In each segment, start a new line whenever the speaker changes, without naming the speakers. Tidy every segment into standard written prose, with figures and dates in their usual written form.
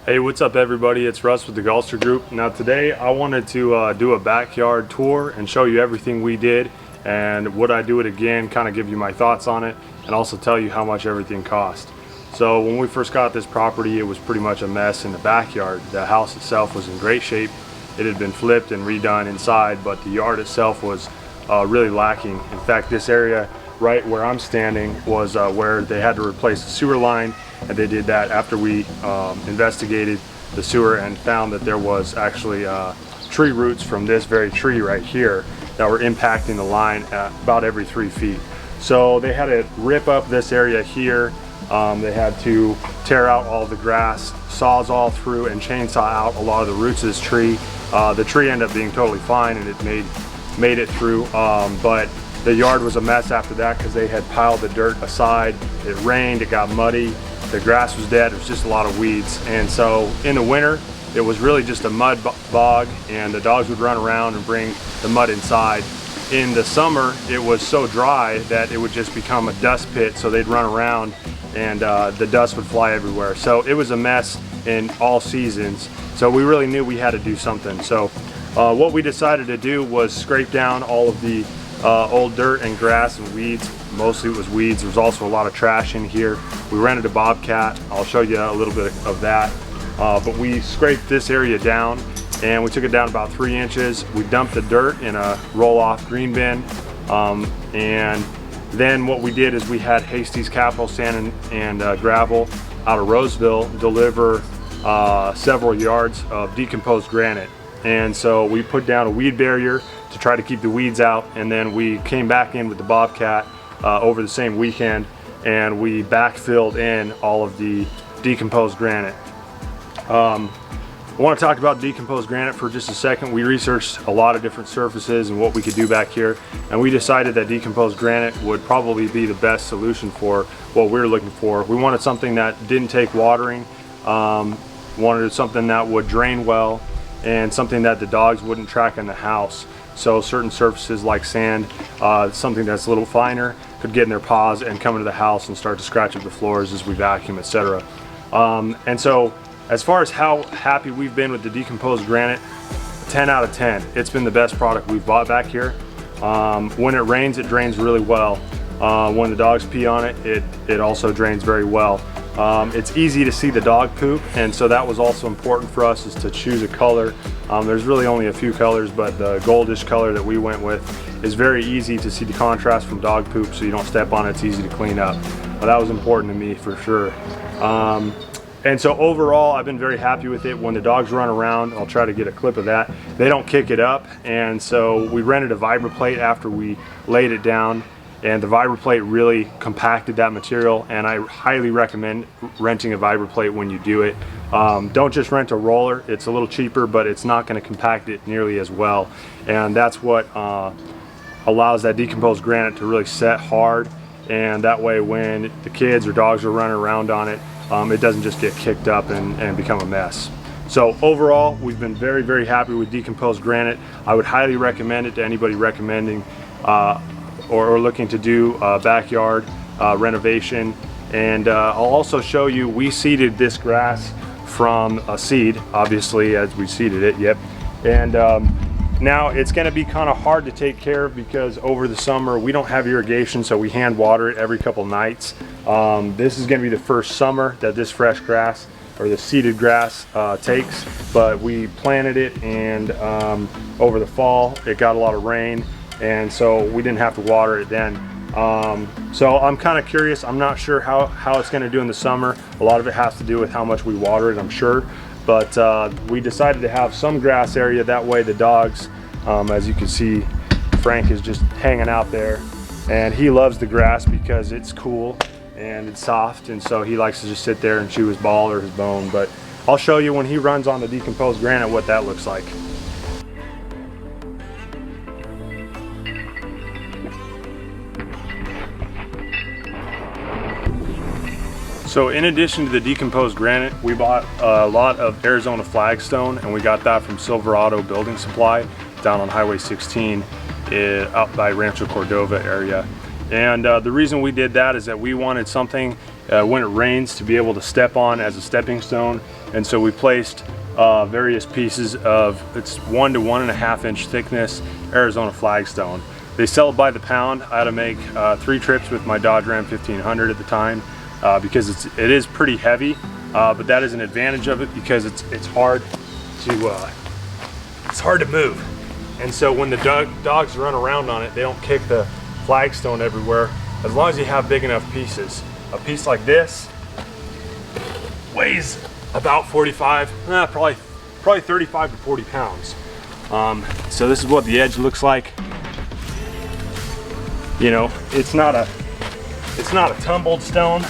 Hey, what's up everybody? It's Russ with the Gulster Group. Now today I wanted to do a backyard tour and show you everything we did, and would I do it again, kind of give you my thoughts on it, and also tell you how much everything cost. So when we first got this property, it was pretty much a mess in the backyard. The house itself was in great shape. It had been flipped and redone inside, but the yard itself was really lacking. In fact, this area right where I'm standing was where they had to replace the sewer line, and they did that after we investigated the sewer and found that there was actually tree roots from this very tree right here that were impacting the line at about every 3 feet. So they had to rip up this area here. They had to tear out all the grass, sawzall through and chainsaw out a lot of the roots of this tree. The tree ended up being totally fine and it made it through, but the yard was a mess after that because they had piled the dirt aside. It rained, it got muddy, the grass was dead, it was just a lot of weeds. And so in the winter, it was really just a mud bog, and the dogs would run around and bring the mud inside. In the summer, it was so dry that it would just become a dust pit, so they'd run around and the dust would fly everywhere. So it was a mess in all seasons. So we really knew we had to do something. So what we decided to do was scrape down all of the old dirt and grass and weeds. Mostly it was weeds. There was also a lot of trash in here. We rented a bobcat. I'll show you a little bit of that. But we scraped this area down and we took it down about 3 inches. We dumped the dirt in a roll-off green bin. And then what we did is we had Hasty's Capital Sand and Gravel out of Roseville deliver several yards of decomposed granite. And so we put down a weed barrier to try to keep the weeds out, and then we came back in with the bobcat over the same weekend, and we backfilled in all of the decomposed granite. I want to talk about decomposed granite for just a second. We researched a lot of different surfaces and what we could do back here, and we decided that decomposed granite would probably be the best solution for what we were looking for. We wanted something that didn't take watering, wanted something that would drain well, and something that the dogs wouldn't track in the house. So certain surfaces like sand, something that's a little finer, could get in their paws and come into the house and start to scratch up the floors as we vacuum, etc. And so as far as how happy we've been with the decomposed granite, 10 out of 10. It's been the best product we've bought back here. When it rains, it drains really well. When the dogs pee on it, it also drains very well. It's easy to see the dog poop, and so that was also important for us, is to choose a color. There's really only a few colors, but the goldish color that we went with is very easy to see the contrast from dog poop, so you don't step on it, it's easy to clean up. That was important to me for sure. And so overall, I've been very happy with it. When the dogs run around, I'll try to get a clip of that, they don't kick it up. And so we rented a vibroplate after we laid it down, and the vibroplate really compacted that material, and I highly recommend renting a vibroplate when you do it. Don't just rent a roller. It's a little cheaper, but it's not going to compact it nearly as well, and that's what allows that decomposed granite to really set hard, and that way when the kids or dogs are running around on it, it doesn't just get kicked up and become a mess. So overall, we've been very, very happy with decomposed granite. I would highly recommend it to anybody recommending or looking to do backyard renovation. And I'll also show you, we seeded this grass from a seed, obviously, as we seeded it, yep. And now it's going to be kind of hard to take care of because over the summer we don't have irrigation, so we hand water it every couple nights. This is going to be the first summer that this fresh grass or the seeded grass takes, but we planted it, and over the fall it got a lot of rain, and so we didn't have to water it then. So I'm kind of curious. I'm not sure how it's going to do in the summer. A lot of it has to do with how much we water it, I'm sure. But we decided to have some grass area, that way the dogs, as you can see, Frank is just hanging out there, and he loves the grass because it's cool and it's soft, and so he likes to just sit there and chew his ball or his bone. But I'll show you when he runs on the decomposed granite what that looks like. So in addition to the decomposed granite, we bought a lot of Arizona Flagstone, and we got that from Silverado Building Supply down on Highway 16 out by Rancho Cordova area. And the reason we did that is that we wanted something when it rains to be able to step on as a stepping stone. And so we placed various pieces of, it's 1 to 1.5 inch thickness Arizona Flagstone. They sell it by the pound. I had to make 3 trips with my Dodge Ram 1500 at the time because it is pretty heavy, but that is an advantage of it because it's hard to move. And so when the dogs run around on it, they don't kick the flagstone everywhere, as long as you have big enough pieces. A piece like this weighs about 45, probably 35 to 40 pounds. So this is what the edge looks like. You know, it's not a tumbled stone,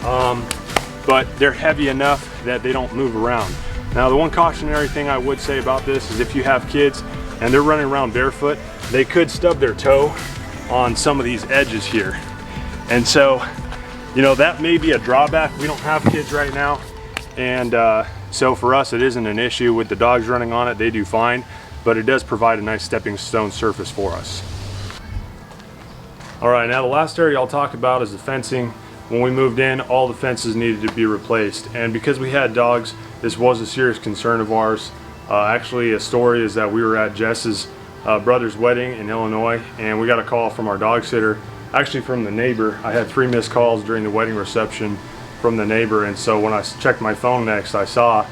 but they're heavy enough that they don't move around. Now, the one cautionary thing I would say about this is if you have kids and they're running around barefoot, they could stub their toe on some of these edges here. And so, you know, that may be a drawback. We don't have kids right now. And so for us, it isn't an issue with the dogs running on it. They do fine, but it does provide a nice stepping stone surface for us. All right, now the last area I'll talk about is the fencing. When we moved in, all the fences needed to be replaced. And because we had dogs, this was a serious concern of ours. Actually, a story is that we were at Jess's brother's wedding in Illinois, and we got a call from our dog sitter, actually from the neighbor. I had 3 missed calls during the wedding reception from the neighbor, and so when I checked my phone next, I saw,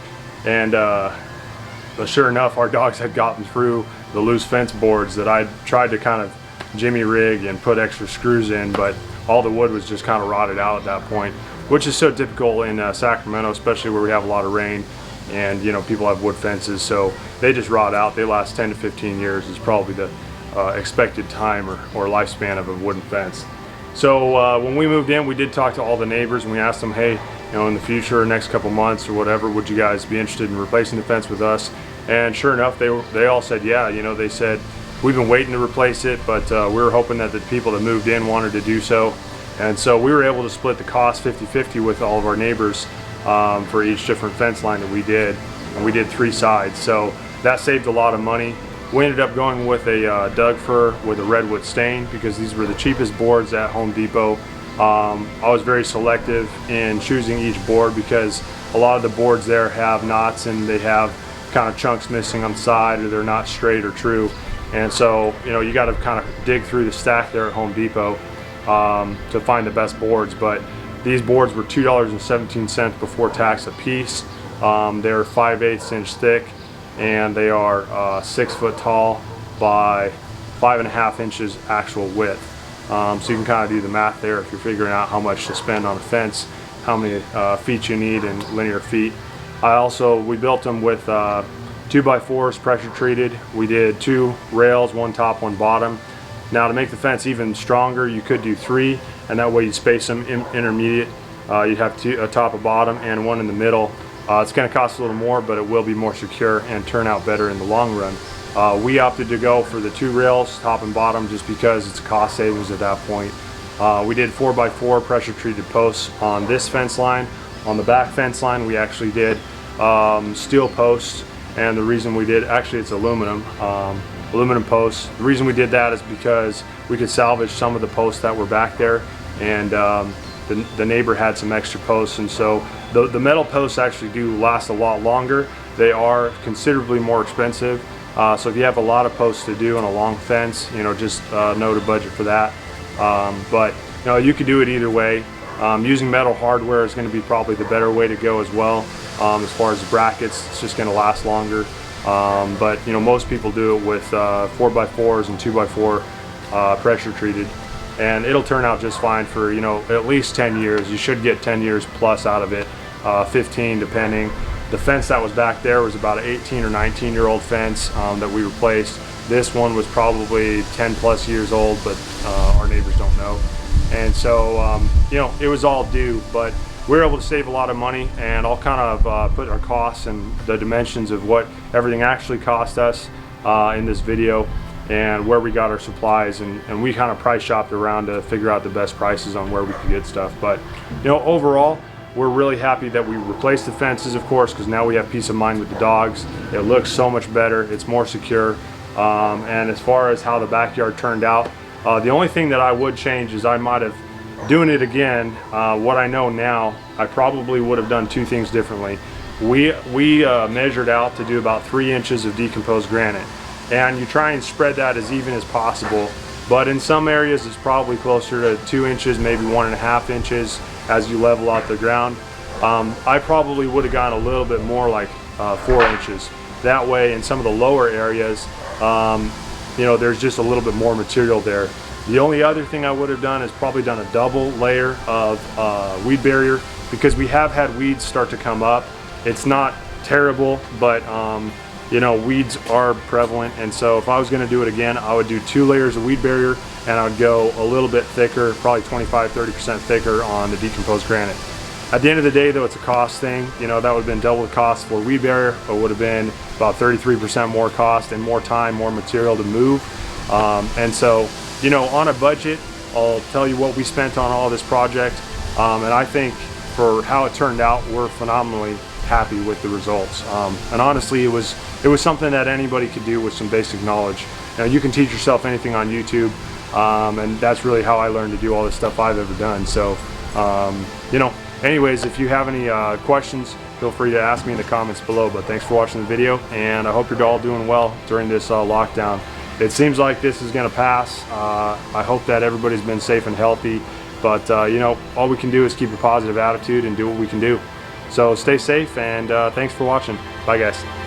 and but sure enough, our dogs had gotten through the loose fence boards that I tried to kind of jimmy rig and put extra screws in, but all the wood was just kind of rotted out at that point, which is so typical in Sacramento, especially where we have a lot of rain and, you know, people have wood fences, so they just rot out. They last 10 to 15 years is probably the expected time or lifespan of a wooden fence. So when we moved in, we did talk to all the neighbors and we asked them, hey, you know, in the future, next couple months or whatever, would you guys be interested in replacing the fence with us? And sure enough, they all said yeah. You know, they said, we've been waiting to replace it, but we were hoping that the people that moved in wanted to do so. And so we were able to split the cost 50-50 with all of our neighbors for each different fence line that we did. And we did 3 sides, so that saved a lot of money. We ended up going with a Doug fir with a redwood stain because these were the cheapest boards at Home Depot. I was very selective in choosing each board because a lot of the boards there have knots and they have kind of chunks missing on the side, or they're not straight or true. And so, you know, you got to kind of dig through the stack there at Home Depot to find the best boards. But these boards were $2.17 before tax a piece. They're 5/8 inch thick, and they are 6 foot tall by 5.5 inches actual width. So you can kind of do the math there if you're figuring out how much to spend on a fence, how many feet you need in linear feet. We built them with 2x4s pressure treated. We did 2 rails, 1 top, 1 bottom. Now to make the fence even stronger, you could do 3, and that way you space them intermediate. You'd have 2, a top, a bottom, and 1 in the middle. It's going to cost a little more, but it will be more secure and turn out better in the long run. We opted to go for the 2 rails, top and bottom, just because it's cost savings at that point. We did 4x4 pressure treated posts on this fence line. On the back fence line, we actually did steel posts, and the reason we did, actually it's aluminum posts. The reason we did that is because we could salvage some of the posts that were back there, and the neighbor had some extra posts, and so the metal posts actually do last a lot longer. They are considerably more expensive, so if you have a lot of posts to do on a long fence, you know, just know to budget for that. But you know, you could do it either way. Using metal hardware is going to be probably the better way to go as well. As far as the brackets, it's just going to last longer. But you know, most people do it with 4x4s and 2x4 pressure treated, and it'll turn out just fine for, you know, at least 10 years. You should get 10 years plus out of it, 15 depending. The fence that was back there was about an 18 or 19-year-old fence that we replaced. This one was probably 10 plus years old, but our neighbors don't know. And so, you know, it was all due, but we were able to save a lot of money, and I'll kind of put our costs and the dimensions of what everything actually cost us in this video, and where we got our supplies, and we kind of price shopped around to figure out the best prices on where we could get stuff. But you know, overall, we're really happy that we replaced the fences, of course, because now we have peace of mind with the dogs. It looks so much better, it's more secure, and as far as how the backyard turned out, the only thing that I would change is I might have doing it again, what I know now, I probably would have done two things differently. We measured out to do about 3 inches of decomposed granite, and you try and spread that as even as possible, but in some areas it's probably closer to 2 inches, maybe 1.5 inches as you level out the ground. I probably would have gone a little bit more, like 4 inches. That way in some of the lower areas, you know, there's just a little bit more material there. The only other thing I would have done is probably done a double layer of weed barrier, because we have had weeds start to come up. It's not terrible, but you know, weeds are prevalent, and so if I was going to do it again, I would do 2 layers of weed barrier, and I would go a little bit thicker, probably 25-30% thicker on the decomposed granite. At the end of the day though, it's a cost thing. You know, that would have been double the cost for weed barrier. It would have been about 33% more cost and more time, more material to move. And so, you know, on a budget, I'll tell you what we spent on all this project. And I think for how it turned out, we're phenomenally happy with the results. And honestly, it was something that anybody could do with some basic knowledge. You know, you can teach yourself anything on YouTube, and that's really how I learned to do all this stuff I've ever done. So, you know, anyways, if you have any questions, feel free to ask me in the comments below. But thanks for watching the video, and I hope you're all doing well during this lockdown. It seems like this is going to pass. I hope that everybody's been safe and healthy, but you know, all we can do is keep a positive attitude and do what we can do. So stay safe, and thanks for watching. Bye guys.